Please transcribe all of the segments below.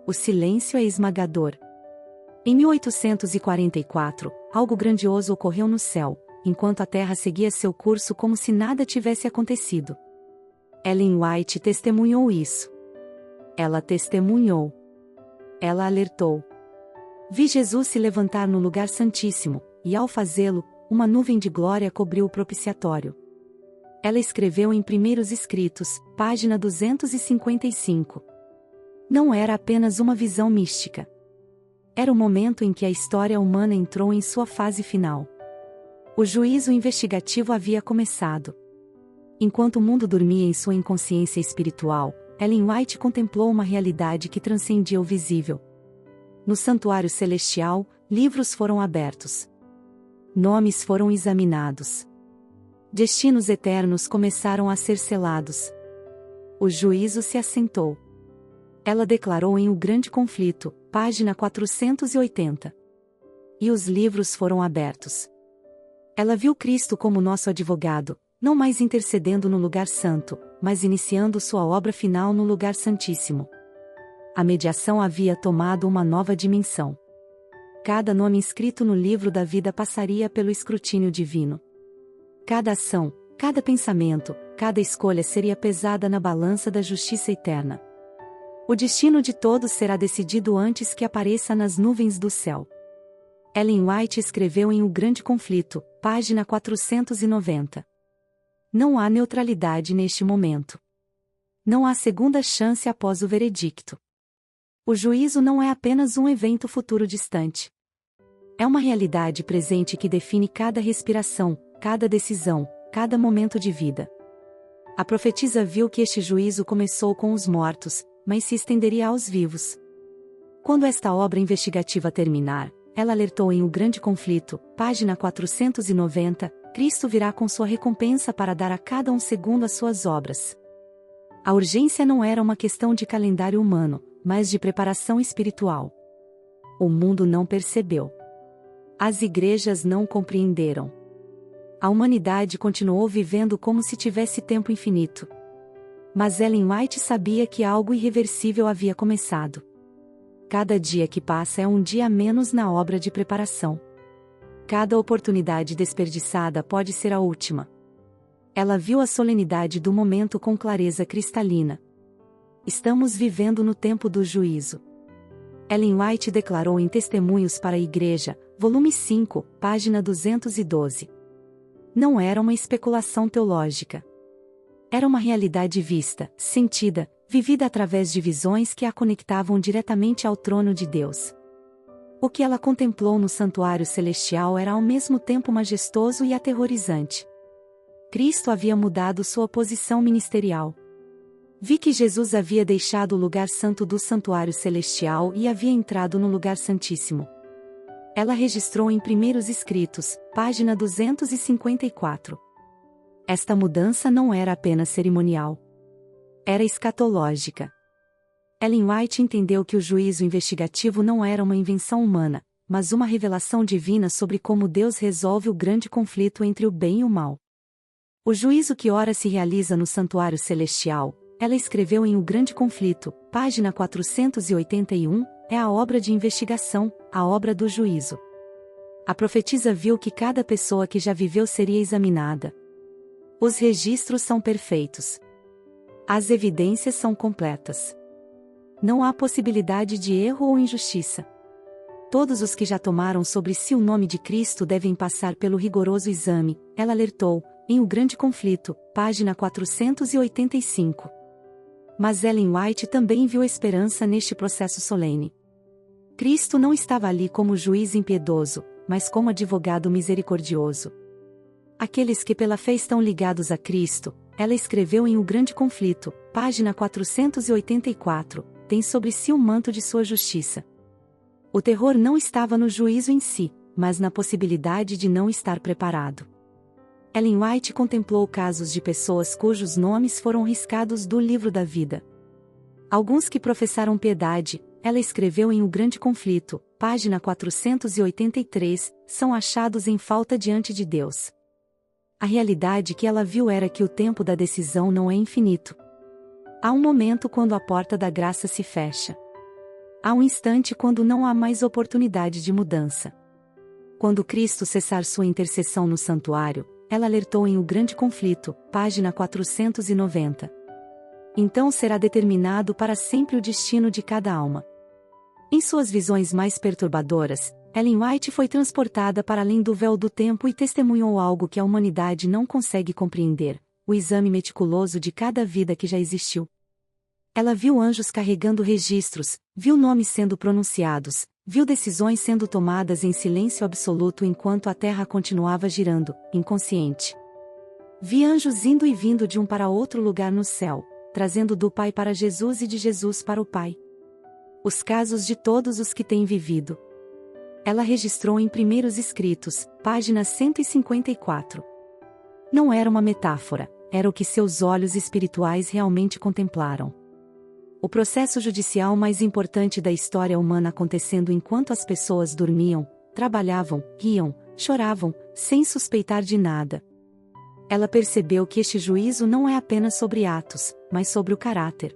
O silêncio é esmagador. Em 1844, algo grandioso ocorreu no céu, enquanto a Terra seguia seu curso como se nada tivesse acontecido. Ellen White testemunhou isso. Ela testemunhou. Ela alertou. Vi Jesus se levantar no lugar santíssimo, e ao fazê-lo, uma nuvem de glória cobriu o propiciatório. Ela escreveu em Primeiros Escritos, página 255. Não era apenas uma visão mística. Era o momento em que a história humana entrou em sua fase final. O juízo investigativo havia começado. Enquanto o mundo dormia em sua inconsciência espiritual, Ellen White contemplou uma realidade que transcendia o visível. No santuário celestial, livros foram abertos. Nomes foram examinados. Destinos eternos começaram a ser selados. O juízo se assentou. Ela declarou em O Grande Conflito, página 480. E os livros foram abertos. Ela viu Cristo como nosso advogado, não mais intercedendo no lugar santo, mas iniciando sua obra final no lugar santíssimo. A mediação havia tomado uma nova dimensão. Cada nome inscrito no livro da vida passaria pelo escrutínio divino. Cada ação, cada pensamento, cada escolha seria pesada na balança da justiça eterna. O destino de todos será decidido antes que apareça nas nuvens do céu. Ellen White escreveu em O Grande Conflito, página 490. Não há neutralidade neste momento. Não há segunda chance após o veredicto. O juízo não é apenas um evento futuro distante. É uma realidade presente que define cada respiração, cada decisão, cada momento de vida. A profetisa viu que este juízo começou com os mortos, mas se estenderia aos vivos. Quando esta obra investigativa terminar, ela alertou em O Grande Conflito, página 490, Cristo virá com sua recompensa para dar a cada um segundo as suas obras. A urgência não era uma questão de calendário humano, mas de preparação espiritual. O mundo não percebeu. As igrejas não compreenderam. A humanidade continuou vivendo como se tivesse tempo infinito. Mas Ellen White sabia que algo irreversível havia começado. Cada dia que passa é um dia a menos na obra de preparação. Cada oportunidade desperdiçada pode ser a última. Ela viu a solenidade do momento com clareza cristalina. Estamos vivendo no tempo do juízo. Ellen White declarou em Testemunhos para a Igreja, volume 5, página 212. Não era uma especulação teológica. Era uma realidade vista, sentida, vivida através de visões que a conectavam diretamente ao trono de Deus. O que ela contemplou no santuário celestial era ao mesmo tempo majestoso e aterrorizante. Cristo havia mudado sua posição ministerial. Vi que Jesus havia deixado o lugar santo do santuário celestial e havia entrado no lugar santíssimo. Ela registrou em Primeiros Escritos, página 254. Esta mudança não era apenas cerimonial. Era escatológica. Ellen White entendeu que o juízo investigativo não era uma invenção humana, mas uma revelação divina sobre como Deus resolve o grande conflito entre o bem e o mal. O juízo que ora se realiza no santuário celestial, ela escreveu em O Grande Conflito, página 481, é a obra de investigação, a obra do juízo. A profetisa viu que cada pessoa que já viveu seria examinada. Os registros são perfeitos. As evidências são completas. Não há possibilidade de erro ou injustiça. Todos os que já tomaram sobre si o nome de Cristo devem passar pelo rigoroso exame, ela alertou, em O Grande Conflito, página 485. Mas Ellen White também viu esperança neste processo solene. Cristo não estava ali como juiz impiedoso, mas como advogado misericordioso. Aqueles que pela fé estão ligados a Cristo, ela escreveu em O Grande Conflito, página 484, têm sobre si o manto de sua justiça. O terror não estava no juízo em si, mas na possibilidade de não estar preparado. Ellen White contemplou casos de pessoas cujos nomes foram riscados do livro da vida. Alguns que professaram piedade, ela escreveu em O Grande Conflito, página 483, são achados em falta diante de Deus. A realidade que ela viu era que o tempo da decisão não é infinito. Há um momento quando a porta da graça se fecha. Há um instante quando não há mais oportunidade de mudança. Quando Cristo cessar sua intercessão no santuário, ela alertou em O Grande Conflito, página 490. Então será determinado para sempre o destino de cada alma. Em suas visões mais perturbadoras, Ellen White foi transportada para além do véu do tempo e testemunhou algo que a humanidade não consegue compreender: o exame meticuloso de cada vida que já existiu. Ela viu anjos carregando registros, viu nomes sendo pronunciados, viu decisões sendo tomadas em silêncio absoluto enquanto a Terra continuava girando, inconsciente. Vi anjos indo e vindo de um para outro lugar no céu, trazendo do Pai para Jesus e de Jesus para o Pai. Os casos de todos os que têm vivido. Ela registrou em Primeiros Escritos, página 154. Não era uma metáfora, era o que seus olhos espirituais realmente contemplaram. O processo judicial mais importante da história humana acontecendo enquanto as pessoas dormiam, trabalhavam, riam, choravam, sem suspeitar de nada. Ela percebeu que este juízo não é apenas sobre atos, mas sobre o caráter.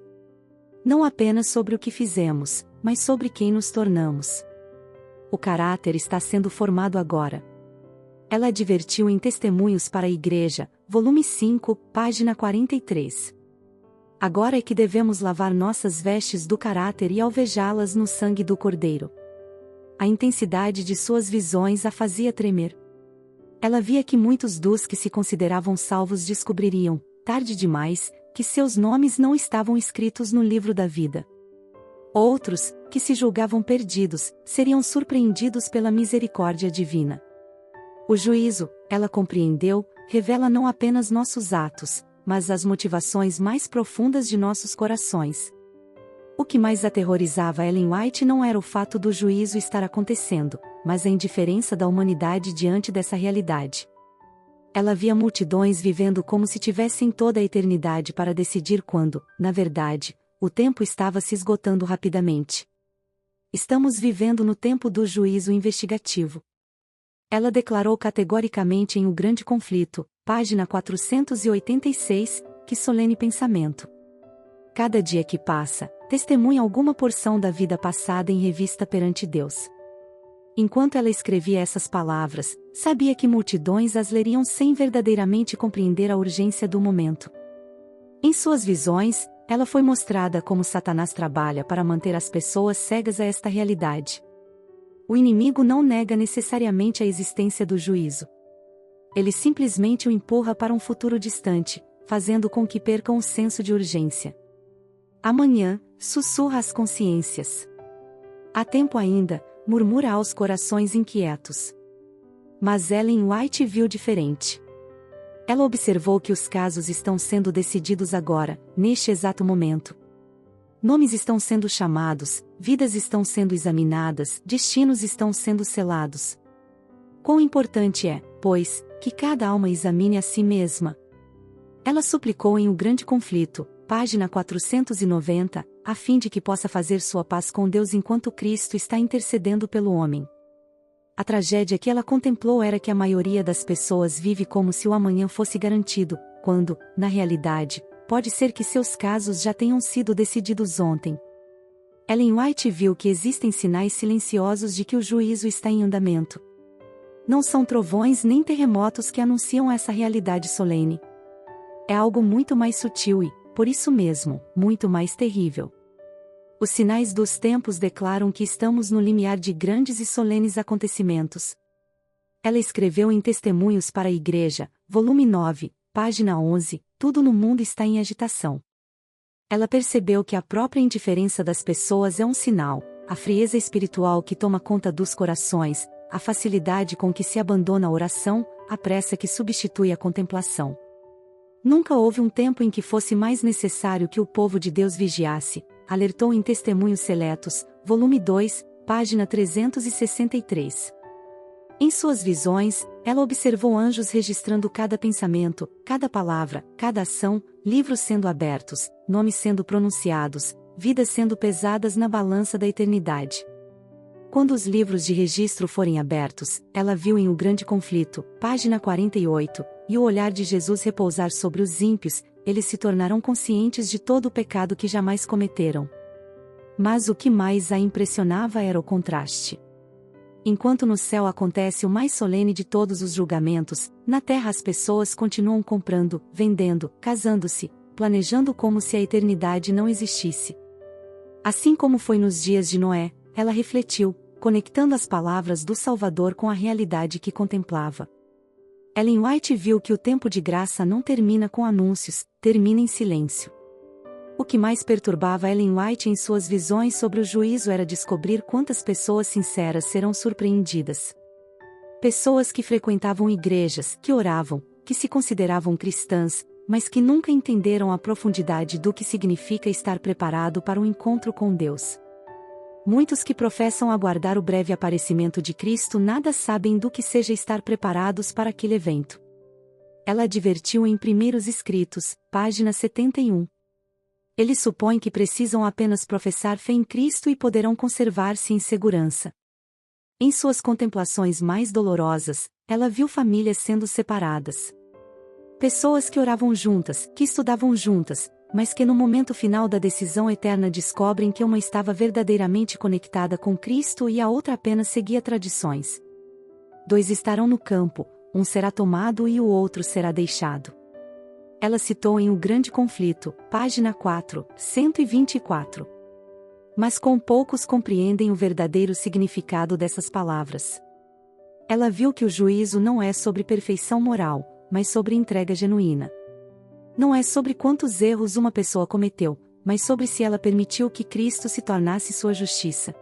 Não apenas sobre o que fizemos, mas sobre quem nos tornamos. O caráter está sendo formado agora. Ela advertiu em Testemunhos para a Igreja, volume 5, página 43. Agora é que devemos lavar nossas vestes do caráter e alvejá-las no sangue do Cordeiro. A intensidade de suas visões a fazia tremer. Ela via que muitos dos que se consideravam salvos descobririam, tarde demais, que seus nomes não estavam escritos no livro da vida. Outros, que se julgavam perdidos, seriam surpreendidos pela misericórdia divina. O juízo, ela compreendeu, revela não apenas nossos atos, mas as motivações mais profundas de nossos corações. O que mais aterrorizava Ellen White não era o fato do juízo estar acontecendo, mas a indiferença da humanidade diante dessa realidade. Ela via multidões vivendo como se tivessem toda a eternidade para decidir quando, na verdade, o tempo estava se esgotando rapidamente. Estamos vivendo no tempo do juízo investigativo. Ela declarou categoricamente em O Grande Conflito, página 486, que solene pensamento. Cada dia que passa, testemunha alguma porção da vida passada em revista perante Deus. Enquanto ela escrevia essas palavras, sabia que multidões as leriam sem verdadeiramente compreender a urgência do momento. Em suas visões, ela foi mostrada como Satanás trabalha para manter as pessoas cegas a esta realidade. O inimigo não nega necessariamente a existência do juízo. Ele simplesmente o empurra para um futuro distante, fazendo com que percam o senso de urgência. Amanhã, sussurra às consciências. Há tempo ainda, murmura aos corações inquietos. Mas Ellen White viu diferente. Ela observou que os casos estão sendo decididos agora, neste exato momento. Nomes estão sendo chamados, vidas estão sendo examinadas, destinos estão sendo selados. Quão importante é, pois, que cada alma examine a si mesma. Ela suplicou em O Grande Conflito, página 490, a fim de que possa fazer sua paz com Deus enquanto Cristo está intercedendo pelo homem. A tragédia que ela contemplou era que a maioria das pessoas vive como se o amanhã fosse garantido, quando, na realidade, pode ser que seus casos já tenham sido decididos ontem. Ellen White viu que existem sinais silenciosos de que o juízo está em andamento. Não são trovões nem terremotos que anunciam essa realidade solene. É algo muito mais sutil e, por isso mesmo, muito mais terrível. Os sinais dos tempos declaram que estamos no limiar de grandes e solenes acontecimentos. Ela escreveu em Testemunhos para a Igreja, volume 9, página 11, tudo no mundo está em agitação. Ela percebeu que a própria indiferença das pessoas é um sinal, a frieza espiritual que toma conta dos corações, a facilidade com que se abandona a oração, a pressa que substitui a contemplação. Nunca houve um tempo em que fosse mais necessário que o povo de Deus vigiasse, alertou em Testemunhos Seletos, volume 2, página 363. Em suas visões, ela observou anjos registrando cada pensamento, cada palavra, cada ação, livros sendo abertos, nomes sendo pronunciados, vidas sendo pesadas na balança da eternidade. Quando os livros de registro forem abertos, ela viu em O Grande Conflito, página 48, e o olhar de Jesus repousar sobre os ímpios, eles se tornarão conscientes de todo o pecado que jamais cometeram. Mas o que mais a impressionava era o contraste. Enquanto no céu acontece o mais solene de todos os julgamentos, na terra as pessoas continuam comprando, vendendo, casando-se, planejando como se a eternidade não existisse. Assim como foi nos dias de Noé, ela refletiu, conectando as palavras do Salvador com a realidade que contemplava. Ellen White viu que o tempo de graça não termina com anúncios, termina em silêncio. O que mais perturbava Ellen White em suas visões sobre o juízo era descobrir quantas pessoas sinceras serão surpreendidas. Pessoas que frequentavam igrejas, que oravam, que se consideravam cristãs, mas que nunca entenderam a profundidade do que significa estar preparado para um encontro com Deus. Muitos que professam aguardar o breve aparecimento de Cristo nada sabem do que seja estar preparados para aquele evento. Ela advertiu em Primeiros Escritos, página 71. Eles supõem que precisam apenas professar fé em Cristo e poderão conservar-se em segurança. Em suas contemplações mais dolorosas, ela viu famílias sendo separadas. Pessoas que oravam juntas, que estudavam juntas, mas que no momento final da decisão eterna descobrem que uma estava verdadeiramente conectada com Cristo e a outra apenas seguia tradições. 2 estarão no campo, um será tomado e o outro será deixado. Ela citou em O Grande Conflito, página 4, 124. Mas com poucos compreendem o verdadeiro significado dessas palavras. Ela viu que o juízo não é sobre perfeição moral, mas sobre entrega genuína. Não é sobre quantos erros uma pessoa cometeu, mas sobre se ela permitiu que Cristo se tornasse sua justiça.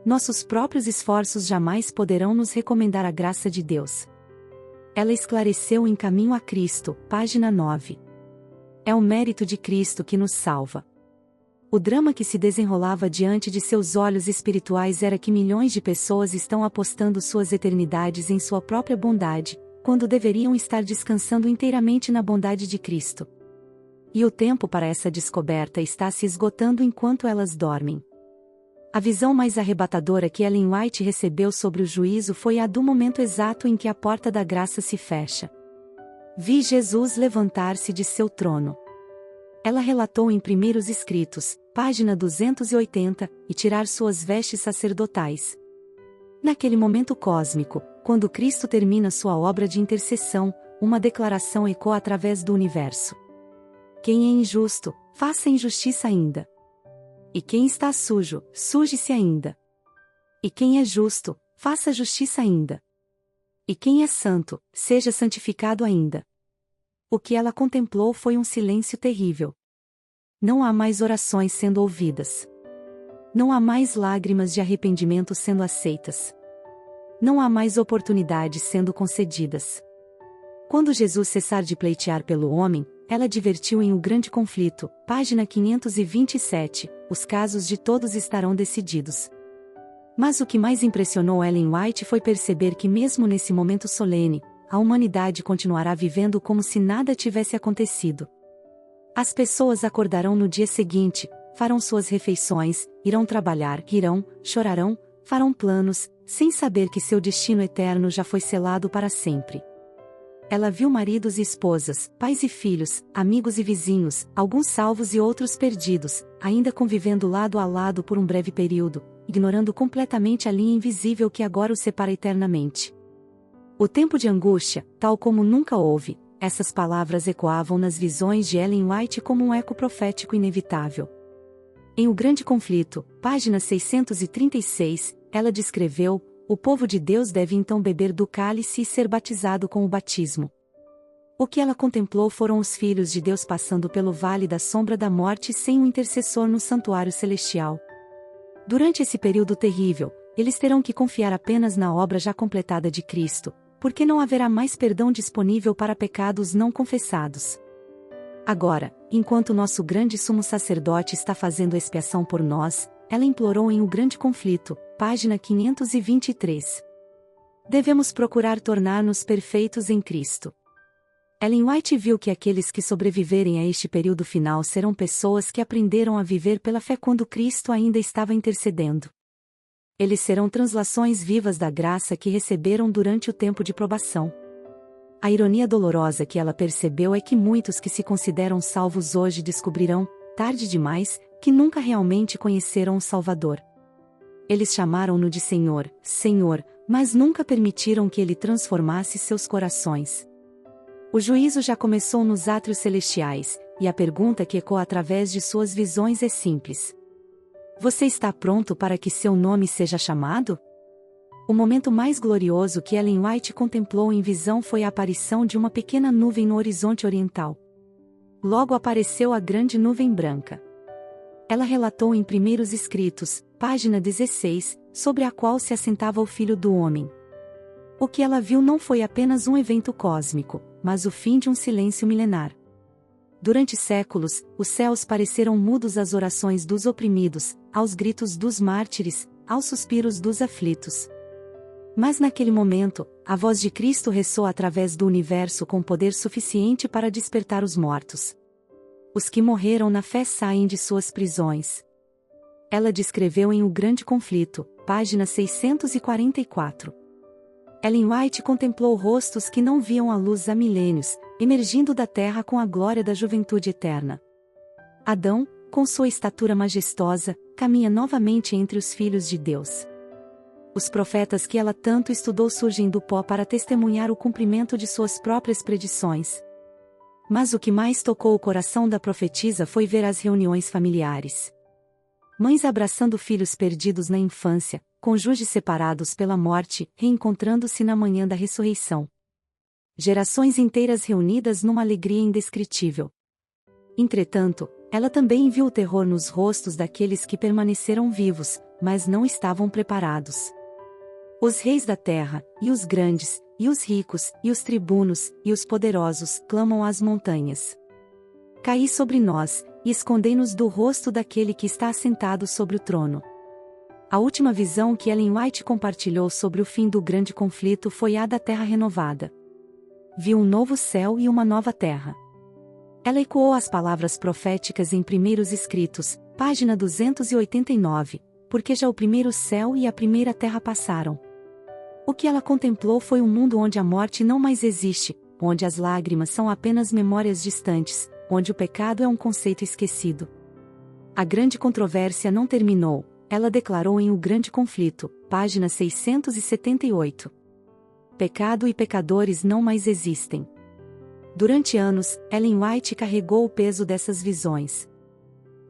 Nossos próprios esforços jamais poderão nos recomendar a graça de Deus. Ela esclareceu em Caminho a Cristo, página 9. É o mérito de Cristo que nos salva. O drama que se desenrolava diante de seus olhos espirituais era que milhões de pessoas estão apostando suas eternidades em sua própria bondade, quando deveriam estar descansando inteiramente na bondade de Cristo. E o tempo para essa descoberta está se esgotando enquanto elas dormem. A visão mais arrebatadora que Ellen White recebeu sobre o juízo foi a do momento exato em que a porta da graça se fecha. Vi Jesus levantar-se de seu trono. Ela relatou em Primeiros Escritos, página 280, e tirar suas vestes sacerdotais. Naquele momento cósmico, quando Cristo termina sua obra de intercessão, uma declaração ecoa através do universo. Quem é injusto, faça injustiça ainda. E quem está sujo, suje-se ainda. E quem é justo, faça justiça ainda. E quem é santo, seja santificado ainda. O que ela contemplou foi um silêncio terrível. Não há mais orações sendo ouvidas. Não há mais lágrimas de arrependimento sendo aceitas. Não há mais oportunidades sendo concedidas. Quando Jesus cessar de pleitear pelo homem, ela advertiu em O Grande Conflito, página 527, os casos de todos estarão decididos. Mas o que mais impressionou Ellen White foi perceber que mesmo nesse momento solene, a humanidade continuará vivendo como se nada tivesse acontecido. As pessoas acordarão no dia seguinte, farão suas refeições, irão trabalhar, rirão, chorarão, farão planos, sem saber que seu destino eterno já foi selado para sempre. Ela viu maridos e esposas, pais e filhos, amigos e vizinhos, alguns salvos e outros perdidos, ainda convivendo lado a lado por um breve período, ignorando completamente a linha invisível que agora os separa eternamente. O tempo de angústia, tal como nunca houve, essas palavras ecoavam nas visões de Ellen White como um eco profético inevitável. Em O Grande Conflito, página 636, ela descreveu: o povo de Deus deve então beber do cálice e ser batizado com o batismo. O que ela contemplou foram os filhos de Deus passando pelo vale da sombra da morte sem um intercessor no santuário celestial. Durante esse período terrível, eles terão que confiar apenas na obra já completada de Cristo, porque não haverá mais perdão disponível para pecados não confessados. Agora, enquanto nosso grande sumo sacerdote está fazendo expiação por nós, ela implorou em O Grande Conflito, página 523. Devemos procurar tornar-nos perfeitos em Cristo. Ellen White viu que aqueles que sobreviverem a este período final serão pessoas que aprenderam a viver pela fé quando Cristo ainda estava intercedendo. Eles serão translações vivas da graça que receberam durante o tempo de provação. A ironia dolorosa que ela percebeu é que muitos que se consideram salvos hoje descobrirão, tarde demais, que nunca realmente conheceram o Salvador. Eles chamaram-no de Senhor, Senhor, mas nunca permitiram que ele transformasse seus corações. O juízo já começou nos átrios celestiais, e a pergunta que ecoa através de suas visões é simples: você está pronto para que seu nome seja chamado? O momento mais glorioso que Ellen White contemplou em visão foi a aparição de uma pequena nuvem no horizonte oriental. Logo apareceu a grande nuvem branca. Ela relatou em Primeiros Escritos, página 16, sobre a qual se assentava o Filho do Homem. O que ela viu não foi apenas um evento cósmico, mas o fim de um silêncio milenar. Durante séculos, os céus pareceram mudos às orações dos oprimidos, aos gritos dos mártires, aos suspiros dos aflitos. Mas naquele momento, a voz de Cristo ressoou através do universo com poder suficiente para despertar os mortos. Os que morreram na fé saem de suas prisões. Ela descreveu em O Grande Conflito, página 644. Ellen White contemplou rostos que não viam a luz há milênios, emergindo da terra com a glória da juventude eterna. Adão, com sua estatura majestosa, caminha novamente entre os filhos de Deus. Os profetas que ela tanto estudou surgem do pó para testemunhar o cumprimento de suas próprias predições. Mas o que mais tocou o coração da profetisa foi ver as reuniões familiares. Mães abraçando filhos perdidos na infância, cônjuges separados pela morte, reencontrando-se na manhã da ressurreição. Gerações inteiras reunidas numa alegria indescritível. Entretanto, ela também viu o terror nos rostos daqueles que permaneceram vivos, mas não estavam preparados. Os reis da terra, e os grandes, e os ricos, e os tribunos, e os poderosos, clamam às montanhas: caí sobre nós, e escondei-nos do rosto daquele que está assentado sobre o trono. A última visão que Ellen White compartilhou sobre o fim do grande conflito foi a da terra renovada. Viu um novo céu e uma nova terra. Ela ecoou as palavras proféticas em Primeiros Escritos, página 289, porque já o primeiro céu e a primeira terra passaram. O que ela contemplou foi um mundo onde a morte não mais existe, onde as lágrimas são apenas memórias distantes, onde o pecado é um conceito esquecido. A grande controvérsia não terminou, ela declarou em O Grande Conflito, página 678. Pecado e pecadores não mais existem. Durante anos, Ellen White carregou o peso dessas visões.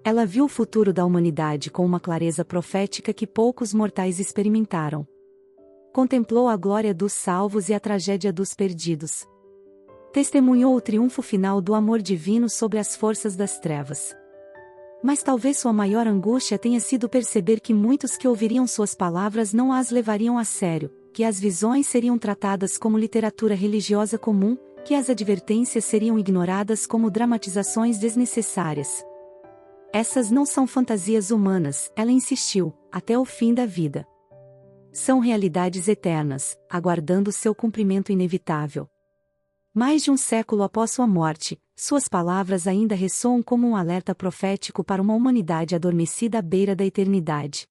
Ela viu o futuro da humanidade com uma clareza profética que poucos mortais experimentaram. Contemplou a glória dos salvos e a tragédia dos perdidos. Testemunhou o triunfo final do amor divino sobre as forças das trevas. Mas talvez sua maior angústia tenha sido perceber que muitos que ouviriam suas palavras não as levariam a sério, que as visões seriam tratadas como literatura religiosa comum, que as advertências seriam ignoradas como dramatizações desnecessárias. Essas não são fantasias humanas, ela insistiu, até o fim da vida. São realidades eternas, aguardando seu cumprimento inevitável. Mais de um século após sua morte, suas palavras ainda ressoam como um alerta profético para uma humanidade adormecida à beira da eternidade.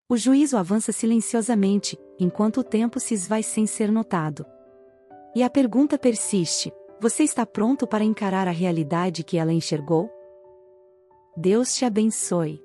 O juízo avança silenciosamente, enquanto o tempo se esvai sem ser notado. E a pergunta persiste: você está pronto para encarar a realidade que ela enxergou? Deus te abençoe.